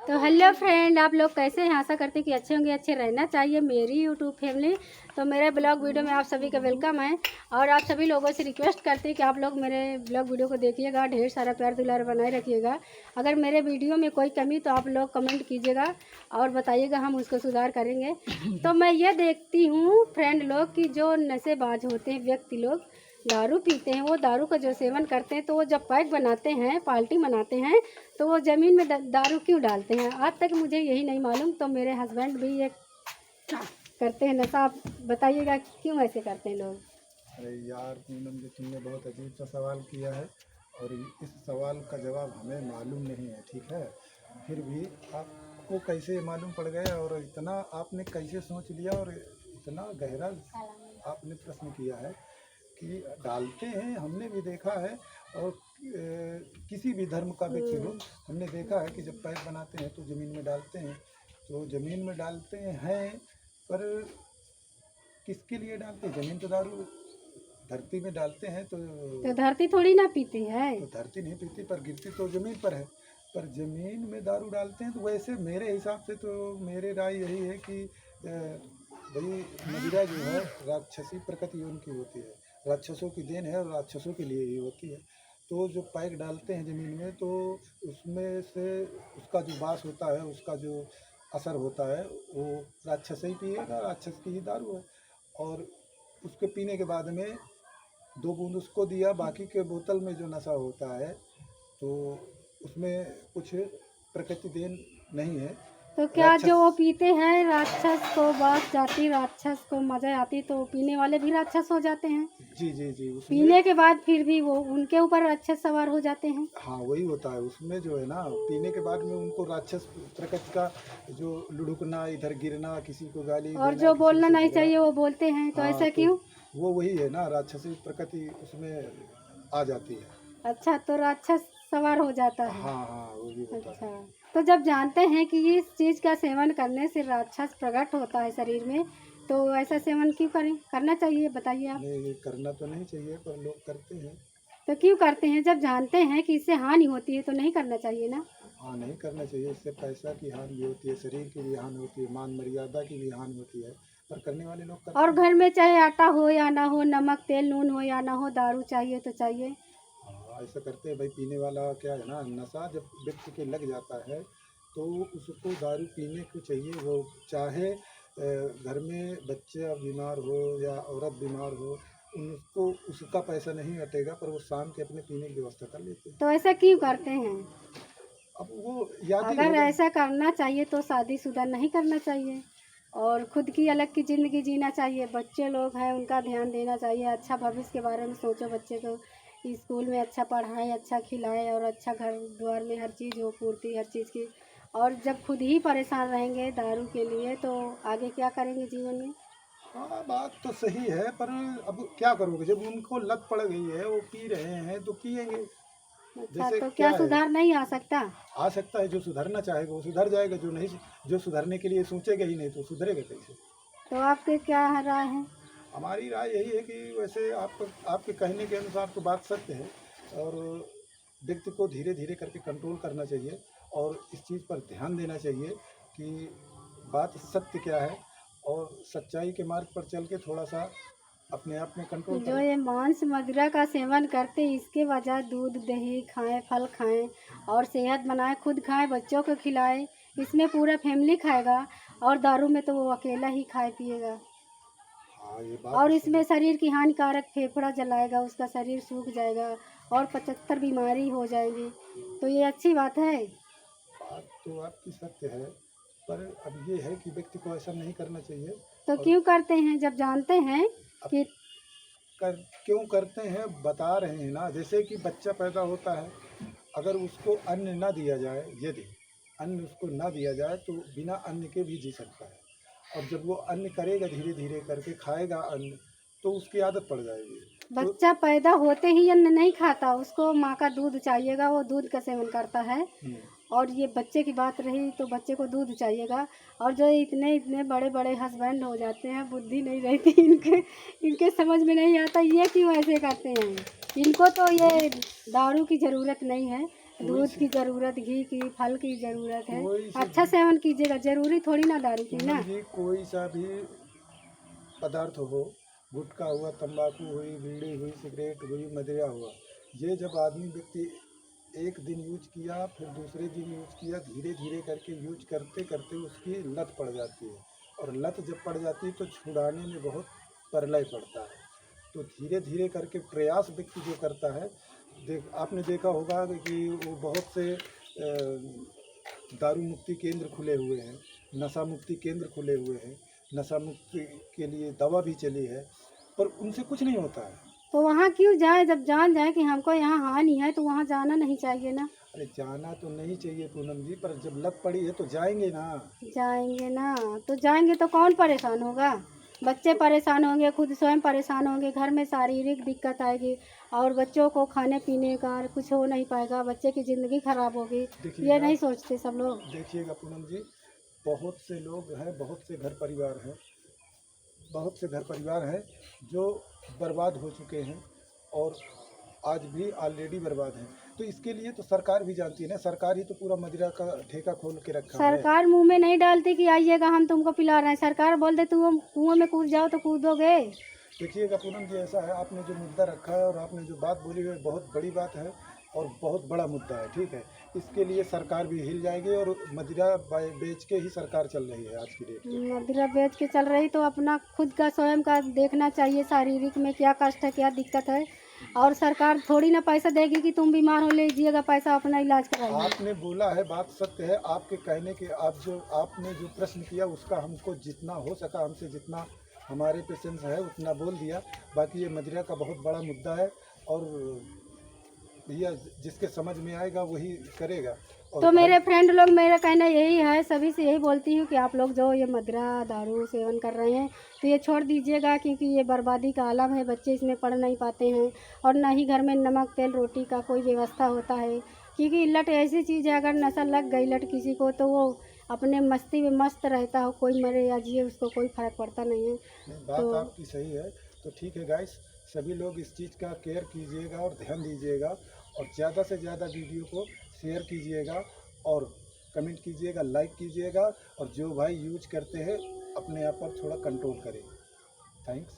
तो hello friend, आप लोग कैसे हैं? आशा करते हैं कि अच्छे होंगे। अच्छे रहना चाहिए मेरी यूट्यूब फैमिली। तो मेरे ब्लॉग वीडियो में आप सभी का वेलकम है और आप सभी लोगों से रिक्वेस्ट करती हैं कि आप लोग मेरे ब्लॉग वीडियो को देखिएगा, ढेर सारा प्यार दुलार बनाए रखिएगा। अगर मेरे वीडियो में कोई कमी तो आप लोग कमेंट कीजिएगा और बताइएगा, हम उसको सुधार करेंगे। तो मैं ये देखती हूँ फ्रेंड लोग कि जो नशेबाज होते हैं व्यक्ति लोग, दारू पीते हैं, वो दारू का जो सेवन करते हैं तो वो जब पैक बनाते हैं, पार्टी मनाते हैं, तो वो ज़मीन में दारू क्यों डालते हैं? आज तक मुझे यही नहीं मालूम। तो मेरे हस्बैंड भी ये करते हैं नशा। आप बताइएगा क्यों ऐसे करते हैं लोग? अरे यार पूनम जी, तुमने बहुत अजीब सा सवाल किया है और इस सवाल का जवाब हमें मालूम नहीं है, ठीक है। फिर भी आपको कैसे मालूम पड़ गया और इतना आपने कैसे सोच लिया और इतना गहरा आपने प्रश्न किया है कि डालते हैं। हमने भी देखा है और किसी भी धर्म का व्यक्ति हो, हमने देखा है कि जब पैक बनाते हैं तो ज़मीन में डालते हैं। तो ज़मीन में डालते हैं पर किसके लिए डालते हैं? ज़मीन तो दारू धरती में डालते हैं तो धरती थोड़ी ना पीती है। तो धरती नहीं पीती पर गिरती तो ज़मीन पर है। पर ज़मीन में दारू डालते हैं तो वैसे मेरे हिसाब से तो मेरी राय यही है कि भाई मदिरा जो है राक्षसी प्रकृति उनकी होती है, राक्षसों की देन है और राक्षसों के लिए ही होती है। तो जो पैक डालते हैं ज़मीन में तो उसमें से उसका जो बास होता है, उसका जो असर होता है वो राक्षस ही पिएगा, राक्षस की ही दारू है। और उसके पीने के बाद में 2 बूंद उसको दिया, बाकी के बोतल में जो नशा होता है तो उसमें कुछ प्रकृति देन नहीं है। तो क्या जो वो पीते हैं राक्षस को बात जाती, राक्षस को मजा आती, तो पीने वाले भी राक्षस हो जाते हैं? जी जी जी, उसमें पीने के बाद फिर भी वो उनके ऊपर राक्षस सवार हो जाते हैं। हाँ वही होता है उसमें जो है ना, पीने के बाद में उनको राक्षस प्रकृति का जो लुढ़कना, इधर गिरना, किसी को गाली और देना, जो किसी बोलना से नहीं झगड़ा। चाहिए वो बोलते हैं, तो हाँ ऐसा तो क्यों? वो वही है ना, राक्षसी प्रकृति उसमें आ जाती है। अच्छा, तो राक्षस सवार हो जाता है। हाँ हाँ वो भी होता अच्छा, है। तो जब जानते हैं कि इस चीज़ का सेवन करने से राक्षस प्रकट होता है शरीर में, तो ऐसा सेवन क्यों करें? करना चाहिए, बताइए आप। नहीं, ये करना तो नहीं चाहिए पर लोग करते हैं। तो क्यों करते हैं? जब जानते हैं कि इससे हानि होती है तो नहीं करना चाहिए ना? हाँ नहीं करना चाहिए, इससे पैसा की हानि भी होती है, शरीर की भी हानि होती है, मान मर्यादा की भी हानि होती है, पर करने वाले लोग करते और हैं। घर में चाहे आटा हो या ना हो, नमक तेल नून हो या ना हो, दारू चाहिए तो चाहिए। हाँ ऐसा करते हैं भाई। पीने वाला क्या है ना, नशा जब व्यक्ति के लग जाता है तो उसको दारू पीने को चाहिए। वो चाहे घर में बच्चा बीमार हो या औरत बीमार हो, उनको उसका पैसा नहीं हटेगा पर वो शाम के अपने पीने की व्यवस्था कर लेते हैं। तो ऐसा क्यों करते हैं? अब वो याद ही अगर होगा। ऐसा करना चाहिए तो शादीशुदा नहीं करना चाहिए और खुद की अलग की ज़िंदगी जीना चाहिए। बच्चे लोग हैं, उनका ध्यान देना चाहिए। अच्छा भविष्य के बारे में सोचो, बच्चे को स्कूल में अच्छा पढ़ाएं, अच्छा खिलाएं और अच्छा घर द्वार में हर चीज़ हो, पूर्ति हर चीज़ की। और जब खुद ही परेशान रहेंगे दारू के लिए तो आगे क्या करेंगे जीवन में? हाँ बात तो सही है पर अब क्या करोगे, जब उनको लत पड़ गई है, वो पी रहे हैं तो पिएंगे। अच्छा, जैसे तो क्या क्या है, सुधार नहीं आ सकता? आ सकता है। जो सुधरना चाहेगा वो सुधर जाएगा, जो नहीं, जो सुधरने के लिए सोचेगा ही नहीं तो सुधरेगा कैसे। तो आपके क्या राय है? हमारी राय यही है कि वैसे आपके कहने के अनुसार तो बात सत्य है और व्यक्ति को धीरे धीरे करके कंट्रोल करना चाहिए और इस चीज़ पर ध्यान देना चाहिए कि बात सत्य क्या है और सच्चाई के मार्ग पर चल के थोड़ा सा अपने आप में कंट्रोल जो करें। ये मांस मदिरा का सेवन करते हैं, इसके वजह दूध दही खाएं, फल खाएं और सेहत बनाएं, खुद खाएं, बच्चों को खिलाएं। इसमें पूरा फैमिली खाएगा और दारू में तो वो अकेला ही खाए पिएगा। हाँ ये बात और तो इसमें सही। शरीर की हानिकारक फेफड़ा जलाएगा, उसका शरीर सूख जाएगा और 75 बीमारी हो जाएगी। तो ये अच्छी बात है? बात तो आपकी सत्य है पर अब ये है कि व्यक्ति को ऐसा नहीं करना चाहिए। तो और क्यों करते हैं जब जानते हैं अब कि? क्यों करते हैं बता रहे हैं ना। जैसे कि बच्चा पैदा होता है, अगर उसको अन्न ना दिया जाए, यदि अन्न उसको ना दिया जाए तो बिना अन्न के भी जी सकता है। और जब वो अन्न करेगा, धीरे धीरे करके खाएगा अन्न, तो उसकी आदत पड़ जाएगी। तो बच्चा पैदा होते ही अन्न नहीं खाता, उसको माँ का दूध चाहिएगा, वो दूध का सेवन करता है। हम्म, और ये बच्चे की बात रही तो बच्चे को दूध चाहिएगा। और जो इतने इतने बड़े बड़े हस्बैंड हो जाते हैं, बुद्धि नहीं रहती इनके, इनके समझ में नहीं आता ये क्यों ऐसे करते हैं। इनको तो ये दारू की ज़रूरत नहीं है, दूध की ज़रूरत, घी की, फल की ज़रूरत है। कोई सी अच्छा सेवन कीजिएगा, ज़रूरी थोड़ी ना दारू पीना। पूनम जी, कोई सा भी पदार्थ हो, गुटखा हुआ, तंबाकू हुई, बीड़ी हुई, सिगरेट हुई, मदिरा हुआ, ये जब आदमी व्यक्ति एक दिन यूज किया, फिर दूसरे दिन यूज किया, धीरे धीरे करके यूज करते करते उसकी लत पड़ जाती है। और लत जब पड़ जाती है तो छुड़ाने में बहुत प्रलय पड़ता है। तो धीरे धीरे करके प्रयास व्यक्ति जो करता है, आपने देखा होगा कि वो बहुत से दारू मुक्ति केंद्र खुले हुए हैं, नशा मुक्ति केंद्र खुले हुए हैं, नशा मुक्ति के लिए दवा भी चली है, पर उनसे कुछ नहीं होता है। तो वहाँ क्यों जाए, जब जान जाए कि हमको यहाँ हानि है तो वहाँ जाना नहीं चाहिए ना। अरे जाना तो नहीं चाहिए पूनम जी, पर जब लत पड़ी है तो जाएंगे ना। जाएंगे ना, तो जाएंगे तो कौन परेशान होगा? बच्चे परेशान होंगे, खुद स्वयं परेशान होंगे, घर में शारीरिक दिक्कत आएगी और बच्चों को खाने पीने का कुछ हो नहीं पाएगा, बच्चे की ज़िंदगी खराब होगी। ये देखिएगा नहीं सोचते सब लोग। देखिएगा पूनम जी, बहुत से लोग हैं, बहुत से घर परिवार हैं, बहुत से घर परिवार हैं जो बर्बाद हो चुके हैं और आज भी ऑलरेडी बर्बाद हैं। तो इसके लिए तो सरकार भी जानती है ना, सरकार ही तो पूरा मदिरा का ठेका खोल के रखा है। सरकार मुंह में नहीं डालती कि आइएगा हम तुमको पिला रहे हैं। सरकार बोल दे तुम कुआं में कूद जाओ तो कूदोगे। देखिएगा पूनम जी, ऐसा है, आपने जो मुद्दा रखा है और आपने जो बात बोली है बहुत बड़ी बात है और बहुत बड़ा मुद्दा है, ठीक है। इसके लिए सरकार भी हिल जाएगी और मदिरा बेच के ही सरकार चल रही है आज की डेट में। मदिरा बेच के चल रही तो अपना खुद का स्वयं का देखना चाहिए, शारीरिक में क्या कष्ट है, क्या दिक्कत है। और सरकार थोड़ी ना पैसा देगी कि तुम बीमार हो लीजिएगा पैसा अपना इलाज कराइए। आपने बोला है, बात सत्य है, आपके कहने के आपने जो प्रश्न किया उसका हमको जितना हो सका, हमसे जितना हमारे पेशेंस है उतना बोल दिया। बाकी ये मदिरा का बहुत बड़ा मुद्दा है और भैया जिसके समझ में आएगा वही करेगा। और तो मेरे फ्रेंड लोग, मेरा कहना यही है, सभी से यही बोलती हूँ कि आप लोग जो ये मदिरा दारू सेवन कर रहे हैं तो ये छोड़ दीजिएगा, क्योंकि ये बर्बादी का आलम है। बच्चे इसमें पढ़ नहीं पाते हैं और ना ही घर में नमक तेल रोटी का कोई व्यवस्था होता है। क्योंकि लत ऐसी चीज़ है, अगर नशा लग गई लत किसी को तो वो अपने मस्ती में मस्त रहता हो, कोई मरे या जिए उसको कोई फर्क पड़ता नहीं है। बात तो आपकी सही है। तो ठीक है गाइस, सभी लोग इस चीज़ का केयर कीजिएगा और ध्यान दीजिएगा और ज़्यादा से ज़्यादा वीडियो को शेयर कीजिएगा और कमेंट कीजिएगा, लाइक कीजिएगा और जो भाई यूज करते हैं अपने आप पर थोड़ा कंट्रोल करें। थैंक्स।